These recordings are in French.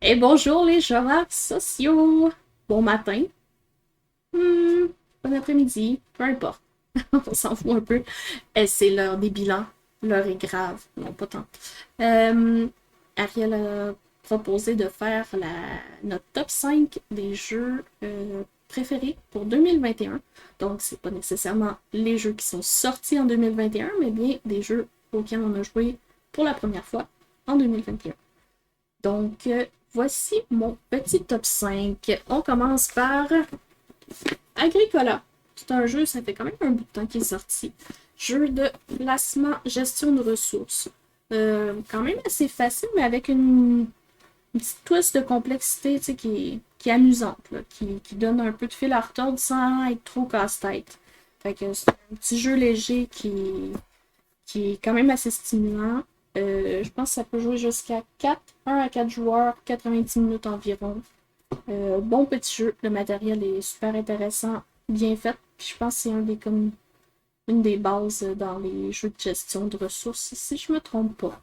Et bonjour les joueurs sociaux! Bon matin, hmm, bon après-midi, peu importe. On s'en fout un peu. C'est l'heure des bilans. L'heure est grave. Non, pas tant. Euh, Ariel a proposé de faire notre top 5 des jeux préférés pour 2021. Donc, c'est pas nécessairement les jeux qui sont sortis en 2021, mais bien des jeux auxquels on a joué pour la première fois en 2021. Donc, voici mon petit top 5. On commence par Agricola. C'est un jeu, ça fait quand même un bout de temps qu'il est sorti. Jeu de placement, gestion de ressources. Quand même assez facile, mais avec une petite twist de complexité qui est amusante, là, qui donne un peu de fil à retordre sans être trop casse-tête. Fait que c'est un petit jeu léger qui est quand même assez stimulant. Je pense que ça peut jouer jusqu'à 4, 1 à 4 joueurs, 90 minutes environ. Bon petit jeu, le matériel est super intéressant, bien fait. Puis je pense que c'est comme une des bases dans les jeux de gestion de ressources, si je me trompe pas.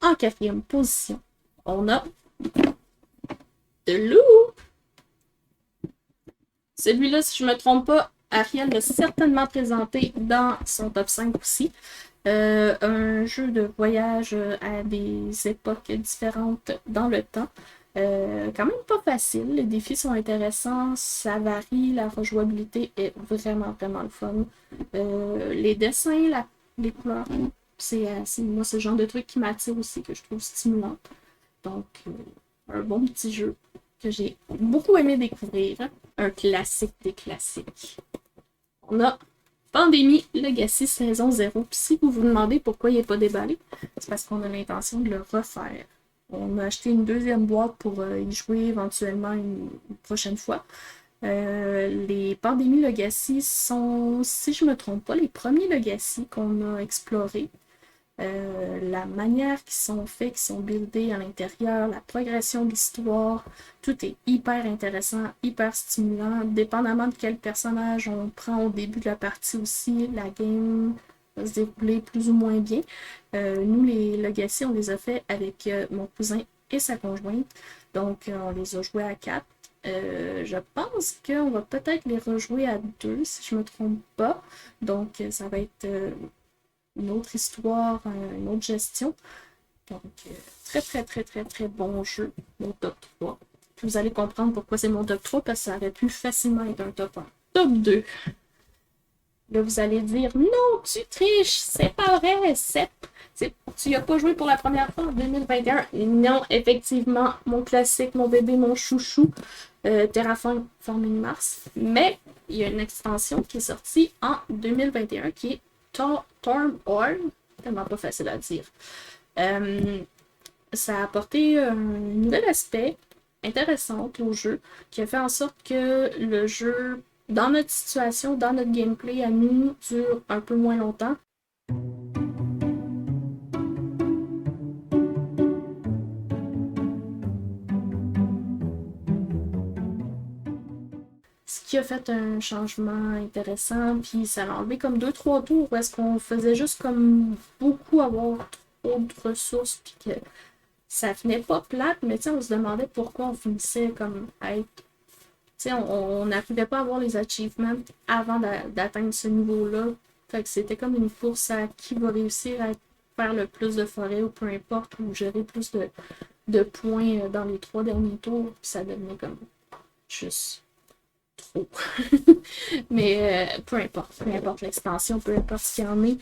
En quatrième position, on a de loup. Celui-là, si je me trompe pas, Ariel l'a certainement présenté dans son top 5 aussi. Un jeu de voyage à des époques différentes dans le temps. Quand même pas facile, les défis sont intéressants, ça varie, la rejouabilité est vraiment vraiment le fun. Les dessins, les couleurs, moi c'est le genre de truc qui m'attire aussi, que je trouve stimulant. Donc un bon petit jeu que j'ai beaucoup aimé découvrir. Un classique des classiques. On a Pandémie Legacy saison 0. Puis si vous vous demandez pourquoi il n'est pas déballé, c'est parce qu'on a l'intention de le refaire. On a acheté une deuxième boîte pour y jouer éventuellement une prochaine fois. Les Pandémies Legacy sont, si je ne me trompe pas, les premiers Legacy qu'on a explorés. La manière qu'ils sont faits, qu'ils sont buildés à l'intérieur, la progression de l'histoire, tout est hyper intéressant, hyper stimulant. Dépendamment de quel personnage on prend au début de la partie aussi, la game va se dérouler plus ou moins bien. Nous, les Legacy, on les a fait avec mon cousin et sa conjointe. Donc, on les a joués à 4. Je pense qu'on va peut-être les rejouer à 2 si je ne me trompe pas. Donc, ça va être une autre histoire, une autre gestion. Donc, très, très, très, très, très bon jeu, mon top 3. Puis vous allez comprendre pourquoi c'est mon top 3, parce que ça aurait pu facilement être un top 1. Top 2. Là, vous allez dire, non, tu triches, c'est pas vrai, tu n'as pas joué pour la première fois en 2021. Non, effectivement, mon classique, mon bébé, mon chouchou, Terraforming Mars. Mais il y a une extension qui est sortie en 2021 qui est Stormborn, tellement pas facile à dire. Ça a apporté un nouvel aspect intéressant au jeu qui a fait en sorte que le jeu, dans notre situation, dans notre gameplay à nous, dure un peu moins longtemps. Ce qui a fait un changement intéressant, puis ça a enlevé comme 2-3 tours où est-ce qu'on faisait juste comme beaucoup avoir trop de ressources, puis que ça finait pas plate, mais on se demandait pourquoi on finissait comme à être. On n'arrivait pas à avoir les achievements avant d'atteindre ce niveau-là. Fait que c'était comme une course à qui va réussir à faire le plus de forêt ou peu importe, ou gérer plus de points dans les 3 derniers tours. Puis ça devenait comme juste trop. Mais peu importe l'extension, peu importe ce qu'il y en est.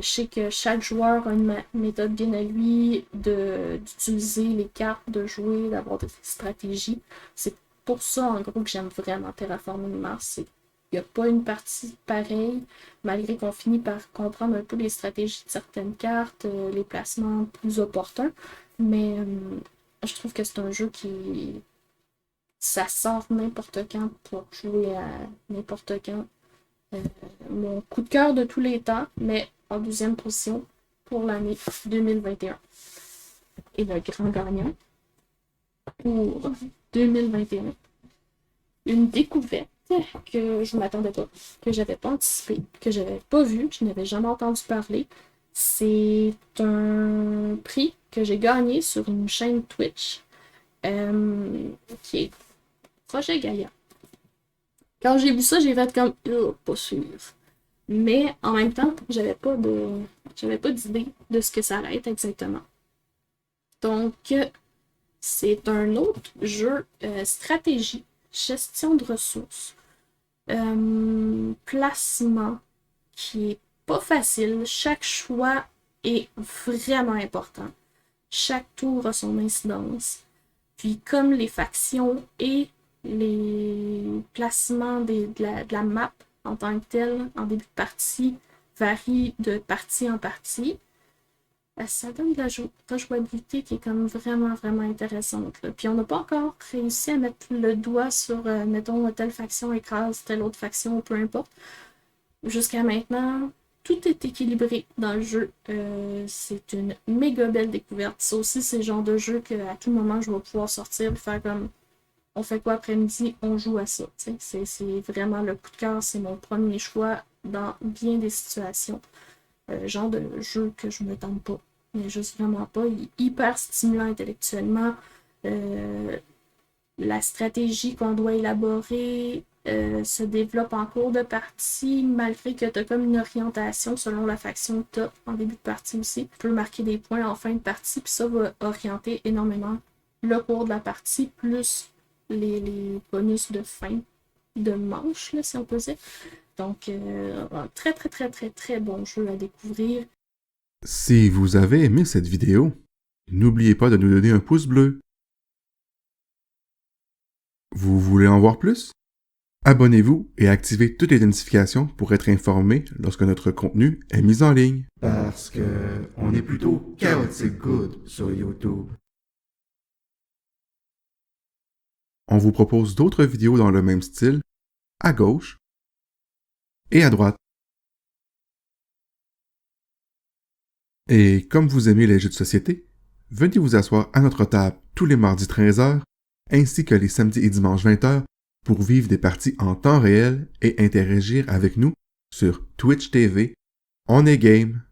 Je sais que chaque joueur a une méthode bien à lui d'utiliser les cartes, de jouer, d'avoir des stratégies. C'est pour ça, en gros, que j'aime vraiment Terraforming Mars. Il n'y a pas une partie pareille, malgré qu'on finit par comprendre un peu les stratégies de certaines cartes, les placements plus opportuns. Mais je trouve que c'est un jeu qui ça sort n'importe quand pour jouer à n'importe quand. Euh, Mon coup de cœur de tous les temps, mais en deuxième position pour l'année 2021. Et le grand gagnant pour 2021, une découverte que je m'attendais pas, que j'avais pas anticipé, que j'avais pas vu, que je n'avais jamais entendu parler. C'est un prix que j'ai gagné sur une chaîne Twitch qui est Projet Gaïa. Quand j'ai vu ça, j'ai fait comme pas sûr. Mais en même temps, j'avais pas d'idée de ce que ça allait être exactement. Donc, c'est un autre jeu stratégie, gestion de ressources, placement qui est pas facile. Chaque choix est vraiment important. Chaque tour a son incidence. Puis comme les factions et les placements de la map en tant que telle, en début de partie, varient de partie en partie, ça donne de la rejouabilité qui est comme vraiment, vraiment intéressante. Là. Puis on n'a pas encore réussi à mettre le doigt sur, mettons, telle faction écrase telle autre faction, peu importe. Jusqu'à maintenant, tout est équilibré dans le jeu. C'est une méga belle découverte. Ça aussi, c'est le genre de jeu qu'à tout moment, je vais pouvoir sortir et faire comme on fait quoi après-midi, on joue à ça. C'est vraiment le coup de cœur, c'est mon premier choix dans bien des situations. Genre de jeu que je me tente pas. Mais juste vraiment pas. Il est hyper stimulant intellectuellement. La stratégie qu'on doit élaborer se développe en cours de partie, malgré que tu as comme une orientation selon la faction que tu as en début de partie aussi. Tu peux marquer des points en fin de partie, puis ça va orienter énormément le cours de la partie, plus les bonus de fin de manche, là, si on peut dire. Donc, un très, très, très, très, très bon jeu à découvrir. Si vous avez aimé cette vidéo, n'oubliez pas de nous donner un pouce bleu. Vous voulez en voir plus? Abonnez-vous et activez toutes les notifications pour être informé lorsque notre contenu est mis en ligne. Parce que on est plutôt chaotic good sur YouTube. On vous propose d'autres vidéos dans le même style, à gauche et à droite. Et comme vous aimez les jeux de société, venez vous asseoir à notre table tous les mardis 13h ainsi que les samedis et dimanches 20h pour vivre des parties en temps réel et interagir avec nous sur Twitch TV. On est game!